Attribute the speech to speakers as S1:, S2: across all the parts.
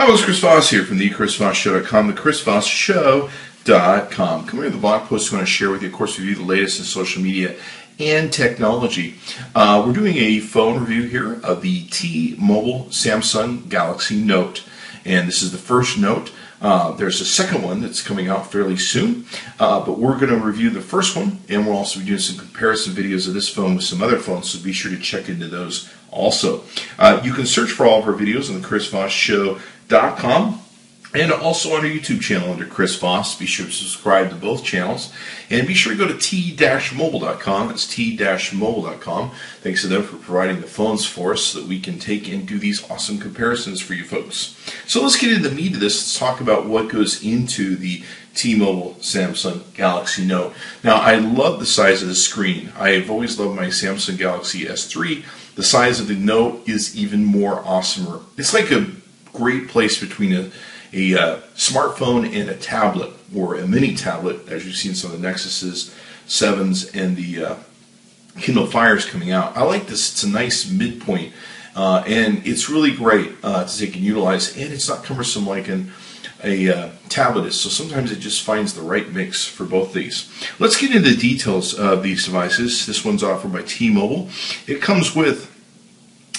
S1: Hi, it's Chris Voss here from the chrisvossshow.com, the chrisvossshow.com. Coming to the blog post, I want to share with you, of course, review the latest in social media and technology. We're doing a phone review here of the T-Mobile Samsung Galaxy Note. And this is the first Note. There's a second one that's coming out fairly soon, but we're going to review the first one, and we'll also be doing some comparison videos of this phone with some other phones, so be sure to check into those also. You can search for all of our videos on the chrisvossshow.com and also on our YouTube channel under Chris Voss. Be sure to subscribe to both channels, and be sure to go to t-mobile.com. That's t-mobile.com. Thanks to them for providing the phones for us so that we can take and do these awesome comparisons for you folks. So let's get into the meat of this. Let's talk about what goes into the T-Mobile Samsung Galaxy Note. Now, I love the size of the screen. I've always loved my Samsung Galaxy S3. The size of the Note is even more awesomer. It's like a great place between a smartphone and a tablet, or a mini tablet, as you've seen some of the Nexuses, 7s, and the Kindle Fires coming out. I like this. It's a nice midpoint, and it's really great to take and utilize, and it's not cumbersome like a tablet is, so sometimes it just finds the right mix for both these. Let's get into the details of these devices. This one's offered by T-Mobile. It comes with,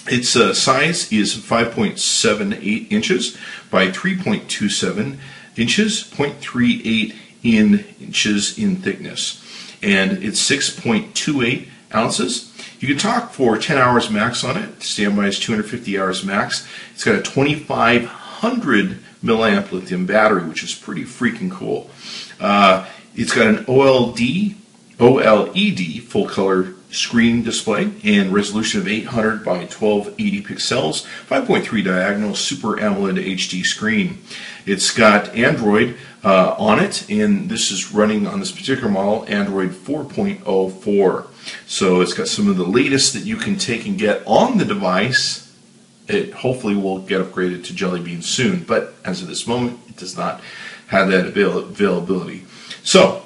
S1: its size is 5.78 inches by 3.27 inches, 0.38 inches in thickness, and it's 6.28 ounces. You can talk for 10 hours max on it. Standby is 250 hours max. It's got a 2500 milliamp lithium battery, which is pretty freaking cool. It's got an OLED full color screen display and resolution of 800 by 1280 pixels, 5.3 diagonal Super AMOLED HD screen. It's got Android on it, and this is running on this particular model, Android 4.04. So it's got some of the latest that you can take and get on the device. It hopefully will get upgraded to Jelly Bean soon, but as of this moment, it does not have that availability. So,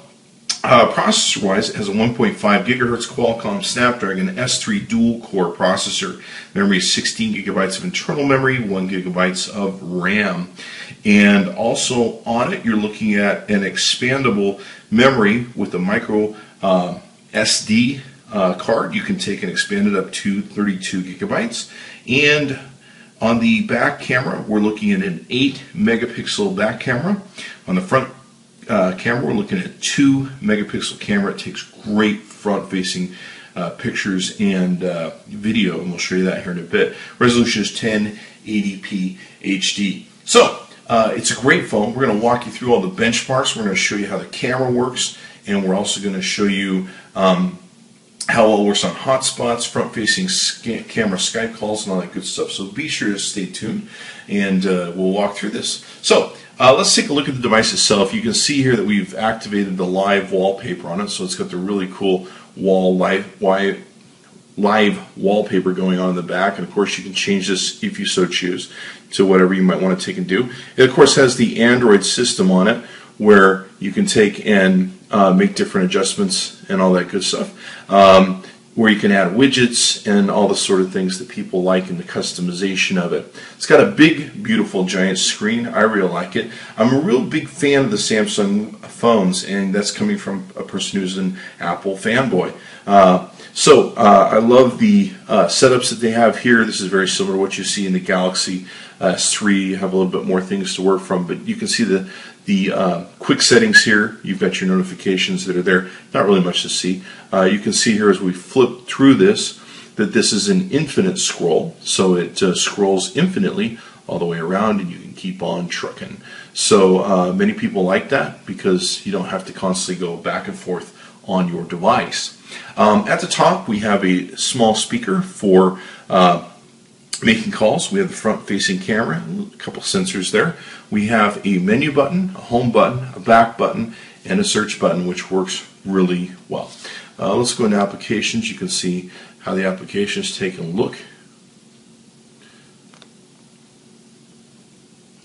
S1: processor-wise, it has a 1.5 gigahertz Qualcomm Snapdragon S3 dual-core processor. Memory is 16 gigabytes of internal memory, 1 gigabyte of RAM. And also on it, you're looking at an expandable memory with a micro SD card. You can take and expand it up to 32 gigabytes. And on the back camera, we're looking at an 8 megapixel back camera. On the front camera, we're looking at a 2 megapixel camera. It takes great front-facing pictures and video, and we'll show you that here in a bit. Resolution is 1080p HD. So, it's a great phone. We're going to walk you through all the benchmarks. We're going to show you how the camera works, and we're also going to show you how it works on hotspots, front-facing camera Skype calls, and all that good stuff. So be sure to stay tuned, and we'll walk through this. So let's take a look at the device itself. You can see here that we've activated the live wallpaper on it, so it's got the really cool live wallpaper going on in the back, and of course you can change this if you so choose to whatever you might want to take and do. It of course has the Android system on it, where you can take and make different adjustments and all that good stuff, where you can add widgets and all the sort of things that people like in the customization of it. It's got a big, beautiful, giant screen. I really like it. I'm a real big fan of the Samsung phones, and that's coming from a person who's an Apple fanboy. So I love the setups that they have here. This is very similar to what you see in the Galaxy S3. You have a little bit more things to work from, but you can see the quick settings here. You've got your notifications that are there. Not really much to see. You can see here as we flip through this that this is an infinite scroll, so it scrolls infinitely all the way around, and you can keep on trucking. So many people like that because you don't have to constantly go back and forth on your device. At the top, we have a small speaker for making calls. We have the front-facing camera, a couple sensors there. We have a menu button, a home button, a back button, and a search button, which works really well. Let's go into applications. You can see how the applications take a look.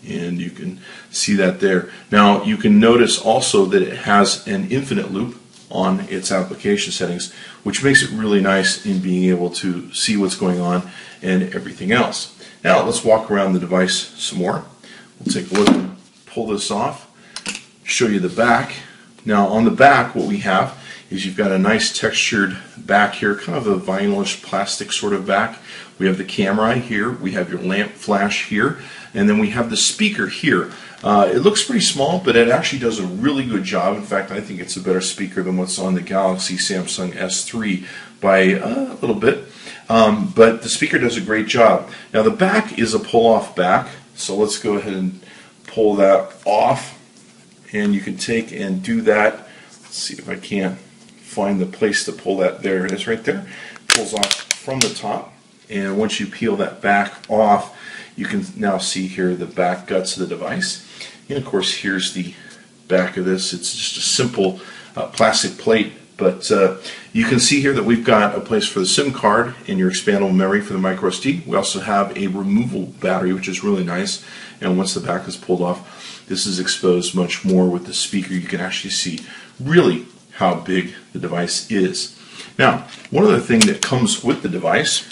S1: And you can see that there. Now, you can notice also that it has an infinite loop on its application settings, which makes it really nice in being able to see what's going on and everything else. Now let's walk around the device some more. We'll take a look, pull this off, show you the back. Now on the back, what we have is you've got a nice textured back here, kind of a vinylish plastic sort of back. We have the camera here, we have your lamp flash here, and then we have the speaker here. It looks pretty small, but it actually does a really good job. In fact, I think it's a better speaker than what's on the Galaxy Samsung S3 by a little bit. But the speaker does a great job. Now the back is a pull-off back, so let's go ahead and pull that off. And you can take and do that. Let's see if I can't find the place to pull that. There it is right there. Pulls off from the top. And once you peel that back off, you can now see here the back guts of the device. And of course, here's the back of this. It's just a simple plastic plate. But you can see here that we've got a place for the SIM card and your expandable memory for the micro SD. We also have a removable battery, which is really nice. And once the back is pulled off, this is exposed much more with the speaker. You can actually see really how big the device is. Now, one other thing that comes with the device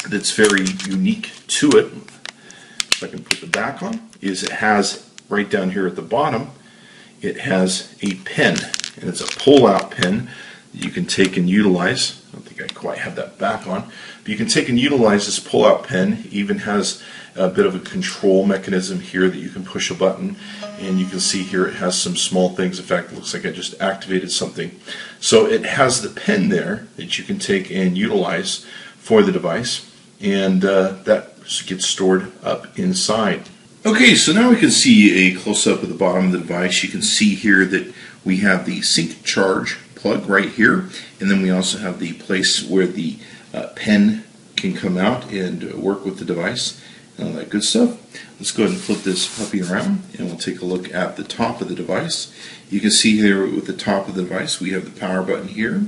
S1: that's very unique to it, if I can put the back on, is it has right down here at the bottom, it has a pen. And it's a pull-out pen that you can take and utilize. I don't think I quite have that back on. But you can take and utilize this pull-out pen. It even has a bit of a control mechanism here that you can push a button. And you can see here it has some small things. In fact, it looks like I just activated something. So it has the pen there that you can take and utilize for the device. And that gets stored up inside. Okay, so now we can see a close-up of the bottom of the device. You can see here that we have the sync charge plug right here, and then we also have the place where the pen can come out and work with the device and all that good stuff. Let's go ahead and flip this puppy around, and we'll take a look at the top of the device. You can see here with the top of the device, we have the power button here,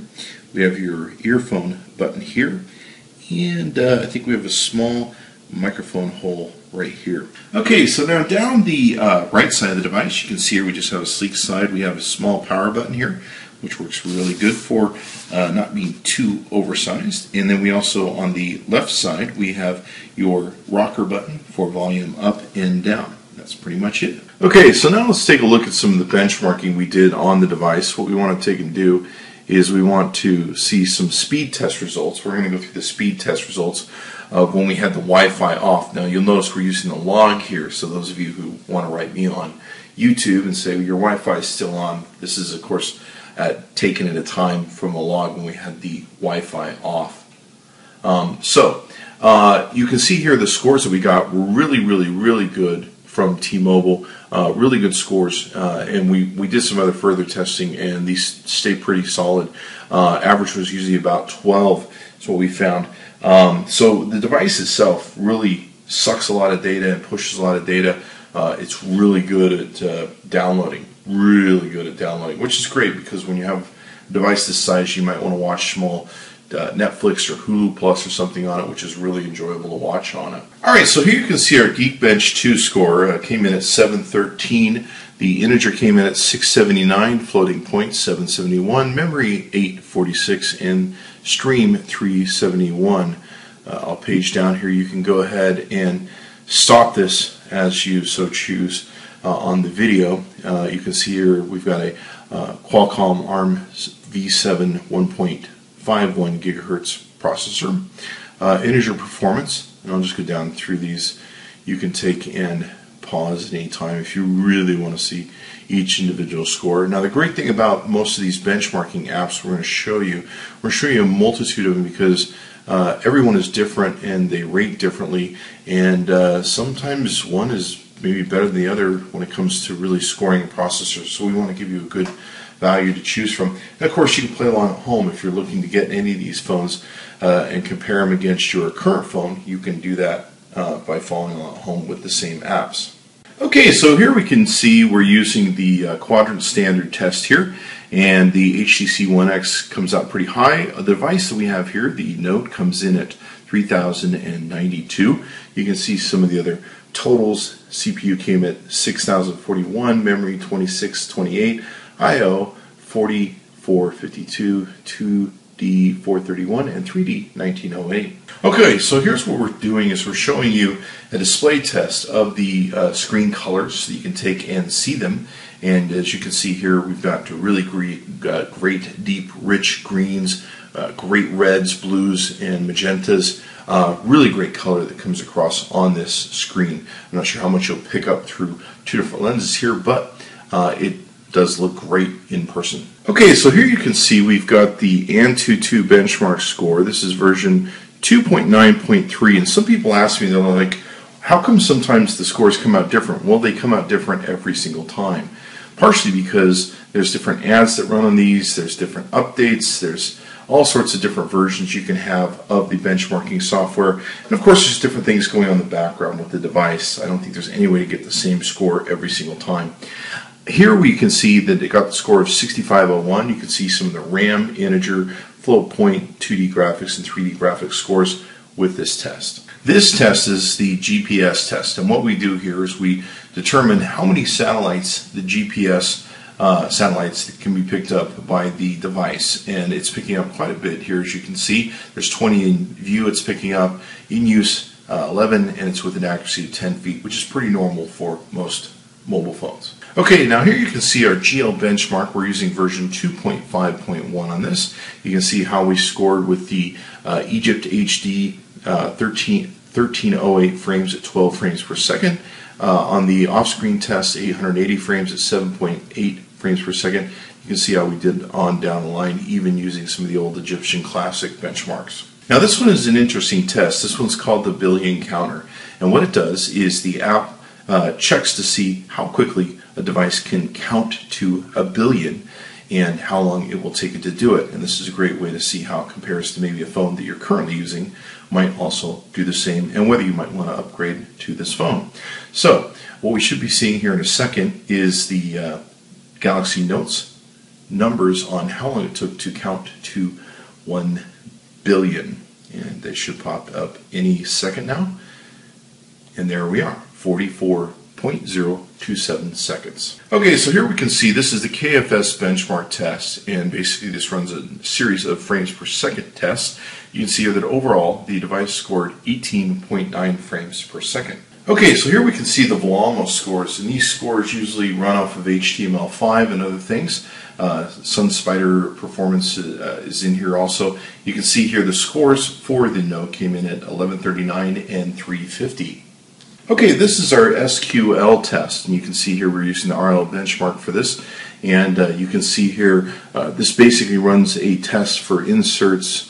S1: we have your earphone button here, and I think we have a small microphone hole right here. Okay, so now down the right side of the device, you can see here we just have a sleek side. We have a small power button here, which works really good for not being too oversized. And then we also, on the left side, we have your rocker button for volume up and down. That's pretty much it. Okay, so now let's take a look at some of the benchmarking we did on the device. What we want to take and do is we want to see some speed test results. We're going to go through the speed test results of when we had the Wi-Fi off. Now you'll notice we're using the log here, so those of you who want to write me on YouTube and say your Wi-Fi is still on, this is of course taken at a time from a log when we had the Wi-Fi off. You can see here the scores that we got were really good from T-Mobile, really good scores, and we did some other further testing, and these stay pretty solid. Average was usually about 12, is what we found. So the device itself really sucks a lot of data and pushes a lot of data. It's really good at downloading, which is great because when you have a device this size, you might want to watch small Netflix or Hulu Plus or something on it, which is really enjoyable to watch on it. Alright, so here you can see our Geekbench 2 score came in at 713. The integer came in at 679, floating point 771, memory 846, and stream 371. I'll page down here. You can go ahead and stop this as you so choose on the video. You can see here we've got a Qualcomm ARM V7 1.51 gigahertz processor. Integer performance, and I'll just go down through these. You can take and pause at any time if you really want to see each individual score. Now the great thing about most of these benchmarking apps we're going to show you a multitude of them because everyone is different and they rate differently, and sometimes one is maybe better than the other when it comes to really scoring a processor. So we want to give you a good value to choose from. And of course you can play along at home if you're looking to get any of these phones and compare them against your current phone. You can do that by following along at home with the same apps. Okay, so here we can see we're using the quadrant standard test here, and the HTC One X comes out pretty high. The device that we have here, the Note, comes in at 3092. You can see some of the other totals. CPU came at 6041, memory 2628, I/O 4452, 2 2D 431 and 3D 1908. Okay, so here's what we're doing is we're showing you a display test of the screen colors so you can take and see them. And as you can see here, we've got really great deep, rich greens, great reds, blues, and magentas. Really great color that comes across on this screen. I'm not sure how much you'll pick up through two different lenses here, but it does look great in person. Okay, so here you can see we've got the amzn.to benchmark score. This is version 2.9.3, and some people ask me, they're like, how come sometimes the scores come out different? Well, they come out different every single time. Partially because there's different ads that run on these, there's different updates, there's all sorts of different versions you can have of the benchmarking software. And of course, there's different things going on in the background with the device. I don't think there's any way to get the same score every single time. Here we can see that it got the score of 6501. You can see some of the RAM, integer, float point, 2D graphics, and 3D graphics scores with this test. This test is the GPS test, and what we do here is we determine how many satellites, the GPS satellites, that can be picked up by the device, and it's picking up quite a bit here. As you can see, there's 20 in view it's picking up, in use 11, and it's with an accuracy of 10 feet, which is pretty normal for most mobile phones. Okay, now here you can see our GL benchmark. We're using version 2.5.1 on this. You can see how we scored with the Egypt HD 1308 frames at 12 frames per second. On the off-screen test, 880 frames at 7.8 frames per second. You can see how we did on down the line, even using some of the old Egyptian classic benchmarks. Now this one is an interesting test. This one's called the billion counter. And what it does is the app checks to see how quickly a device can count to 1 billion and how long it will take it to do it. And this is a great way to see how it compares to maybe a phone that you're currently using might also do the same, and whether you might want to upgrade to this phone. So what we should be seeing here in a second is the Galaxy Notes numbers on how long it took to count to 1 billion. And they should pop up any second now. And there we are, 44.027 seconds. Okay, so here we can see this is the KFS benchmark test, and basically this runs a series of frames per second tests. You can see here that overall the device scored 18.9 frames per second. Okay, so here we can see the Volamo scores, and these scores usually run off of HTML5 and other things. SunSpider Performance is in here also. You can see here the scores for the Note came in at 1139 and 350. Okay, this is our SQL test, and you can see here we're using the RL benchmark for this, and you can see here this basically runs a test for inserts,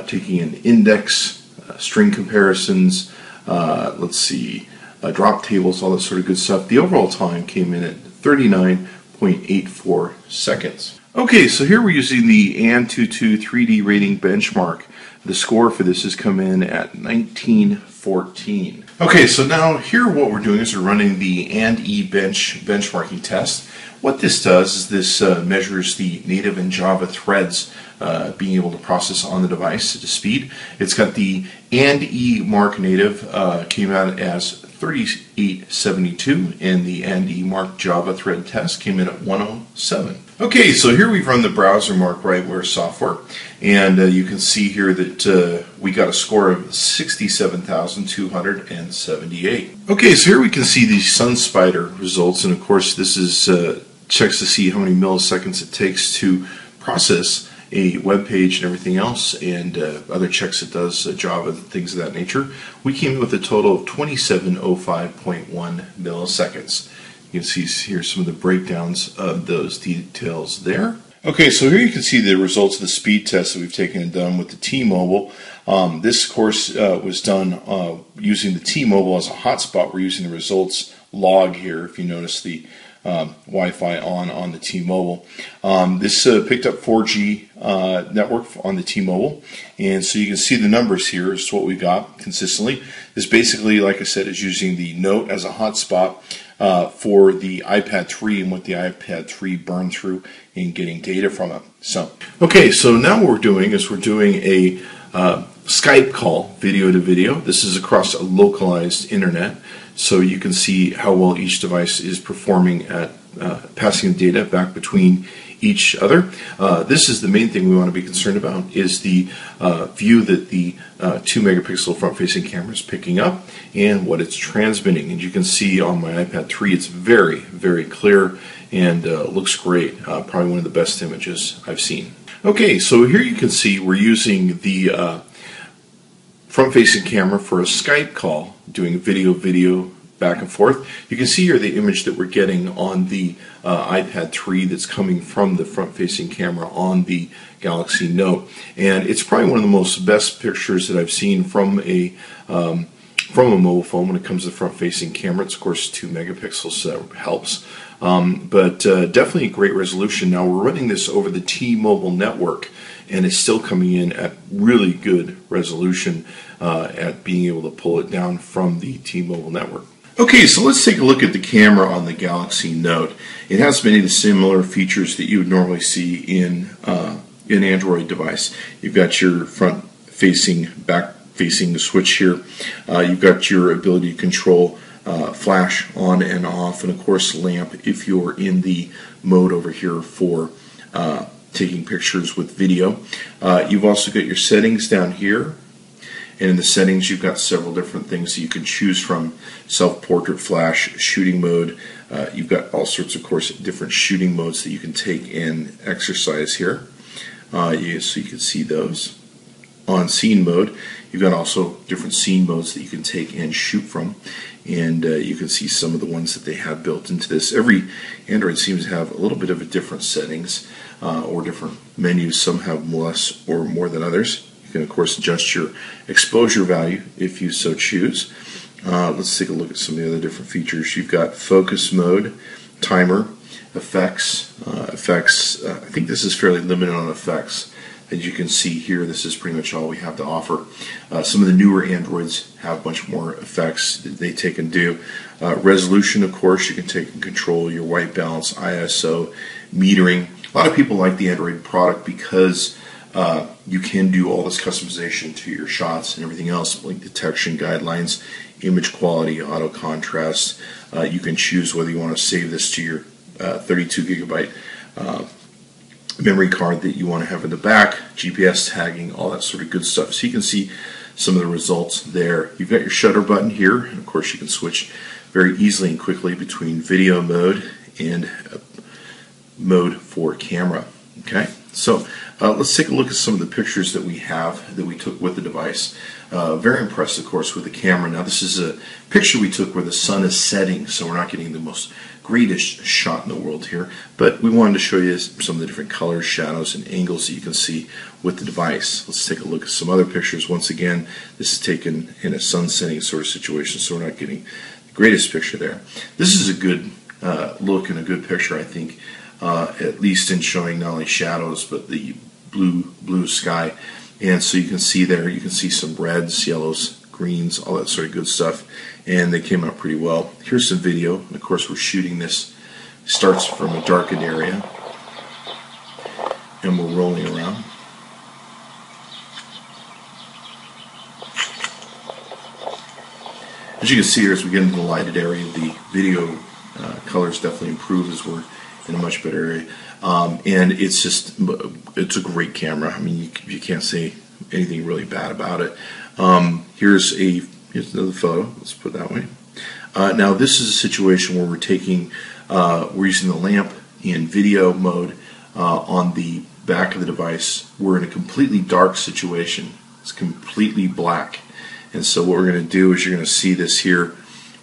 S1: taking an index, string comparisons, let's see, drop tables, all that sort of good stuff. The overall time came in at 39.84 seconds. Okay, so here we're using the amzn.to 3D rating benchmark. The score for this has come in at 1914. Okay, so now here what we're doing is we're running the AND-E benchmarking test. What this does is this measures the native and Java threads being able to process on the device at a speed. It's got the AND-E Mark native came out as 3872, and the AND-E Mark Java thread test came in at 107. Okay, so here we've run the browser Mark Rightware software, and you can see here that we got a score of 67,278. Okay, so here we can see the SunSpider results, and of course this is checks to see how many milliseconds it takes to process a web page and everything else, and other checks it does, Java, things of that nature. We came in with a total of 2705.1 milliseconds. You can see here some of the breakdowns of those details there. Okay, so here you can see the results of the speed test that we've taken and done with the T-Mobile. This course was done using the T-Mobile as a hotspot. We're using the results log here, if you notice the Wi-Fi on the T-Mobile. This picked up 4G network on the T-Mobile, and so you can see the numbers here is what we got consistently. This basically, like I said, is using the Note as a hotspot for the iPad 3 and what the iPad 3 burned through in getting data from it. So, okay, so now what we're doing is we're doing a Skype call, video to video. This is across a localized internet, so you can see how well each device is performing at passing data back between each other. This is the main thing we want to be concerned about, is the view that the 2 megapixel front-facing camera is picking up and what it's transmitting. And you can see on my iPad 3 it's very, very clear and looks great. Probably one of the best images I've seen. Okay, so here you can see we're using the front-facing camera for a Skype call, doing video back and forth. You can see here the image that we're getting on the iPad 3 that's coming from the front-facing camera on the Galaxy Note, and it's probably one of the best pictures that I've seen from a mobile phone when it comes to the front-facing camera. It's of course 2 megapixels, so that helps. But definitely great resolution. Now we're running this over the T-Mobile network, and it's still coming in at really good resolution at being able to pull it down from the T-Mobile network. Okay, so let's take a look at the camera on the Galaxy Note. It has many of the similar features that you would normally see in an Android device. You've got your front-facing, back-facing switch here. You've got your ability to control flash on and off, and of course lamp if you're in the mode over here for taking pictures with video. You've also got your settings down here. And in the settings, you've got several different things that you can choose from: self-portrait, flash, shooting mode. You've got all sorts, of course, different shooting modes that you can take and exercise here. So you can see those. On scene mode, you've got also different scene modes that you can take and shoot from. And you can see some of the ones that they have built into this. Every Android seems to have a little bit of a different settings or different menus. Some have less or more than others. You can, of course, adjust your exposure value if you so choose. Let's take a look at some of the other different features. You've got focus mode, timer, effects. I think this is fairly limited on effects. As you can see here, this is pretty much all we have to offer. Some of the newer Androids have much more effects that they take and do. Resolution, of course, you can take and control your white balance, ISO, metering. A lot of people like the Android product because you can do all this customization to your shots and everything else, like detection guidelines, image quality, auto contrast. You can choose whether you want to save this to your 32 gigabyte memory card that you want to have in the back, GPS tagging, all that sort of good stuff. So you can see some of the results there. You've got your shutter button here, and of course you can switch very easily and quickly between video mode and mode for camera. Okay, so let's take a look at some of the pictures that we have that we took with the device. Very impressed, of course, with the camera. Now this is a picture we took where the sun is setting, so we're not getting the most greatest shot in the world here, but we wanted to show you some of the different colors, shadows, and angles that you can see with the device. Let's take a look at some other pictures. Once again, this is taken in a sun setting sort of situation, so we're not getting the greatest picture there. This is a good look and a good picture, I think, at least in showing not only shadows but the blue sky. And so you can see there, you can see some reds, yellows, greens, all that sort of good stuff, and they came out pretty well. Here's some video, and of course we're shooting this. It starts from a darkened area, and we're rolling around. As you can see here, as we get into the lighted area, the video colors definitely improve as we're in a much better area. And it's a great camera. I mean, you can't say anything really bad about it. Here's another photo. Let's put it that way. Now this is a situation where we're using the lamp in video mode on the back of the device. We're in a completely dark situation. It's completely black. And so what we're going to do is you're going to see this here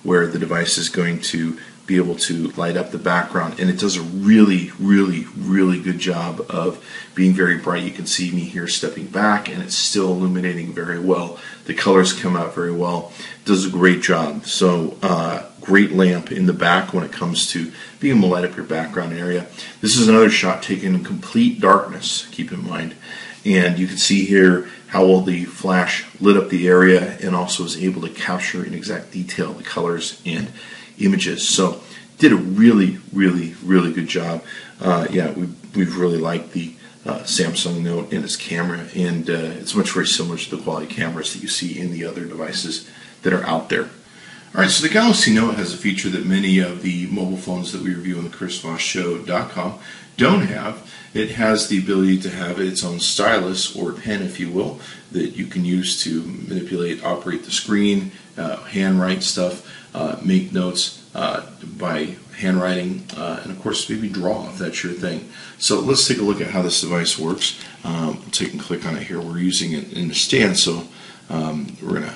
S1: where the device is going to be able to light up the background, and it does a really good job of being very bright. You can see me here stepping back, and it's still illuminating very well. The colors come out very well. It does a great job. So great lamp in the back when it comes to being able to light up your background area. This is another shot taken in complete darkness, keep in mind, and you can see here how well the flash lit up the area and also was able to capture in exact detail the colors and images. So did a really good job. Yeah, we've really liked the Samsung Note and its camera, and it's much very similar to the quality cameras that you see in the other devices that are out there. Alright, so the Galaxy Note has a feature that many of the mobile phones that we review on the chrisvossshow.com don't have. It has the ability to have its own stylus, or pen if you will, that you can use to manipulate, operate the screen, handwrite stuff, make notes by handwriting, and of course maybe draw if that's your thing. So let's take a look at how this device works. We'll take and click on it here. We're using it in a stand, so we're going to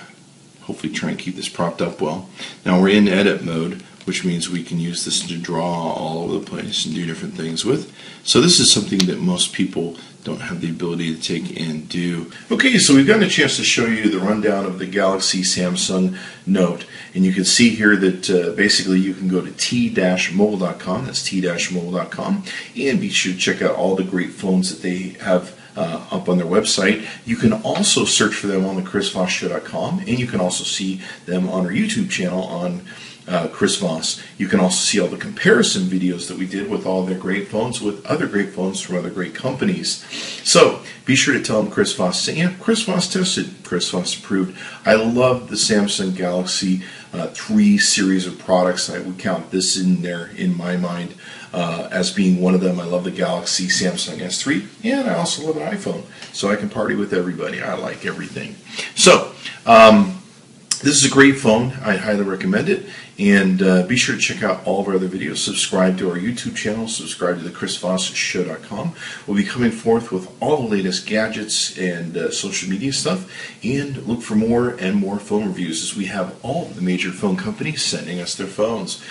S1: hopefully try and keep this propped up well. Now we're in edit mode, which means we can use this to draw all over the place and do different things with. So this is something that most people don't have the ability to take and do. Okay, so we've gotten a chance to show you the rundown of the Galaxy Samsung Note, and you can see here that basically you can go to t-mobile.com, that's t-mobile.com, and be sure to check out all the great phones that they have up on their website. You can also search for them on the chrisvossshow.com, and you can also see them on our YouTube channel on Chris Voss. You can also see all the comparison videos that we did with all their great phones with other great phones from other great companies. So be sure to tell them Chris Voss saying, yeah, Chris Voss tested, Chris Voss approved. I love the Samsung Galaxy 3 series of products. I would count this in there in my mind as being one of them. I love the Galaxy Samsung S3, and I also love an iPhone, so I can party with everybody. I like everything. So this is a great phone. I highly recommend it. And be sure to check out all of our other videos. Subscribe to our YouTube channel. Subscribe to the chrisvossshow.com. We'll be coming forth with all the latest gadgets and social media stuff. And look for more and more phone reviews, as we have all the major phone companies sending us their phones.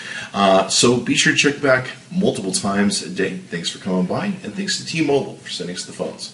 S1: So be sure to check back multiple times a day. Thanks for coming by. And thanks to T-Mobile for sending us the phones.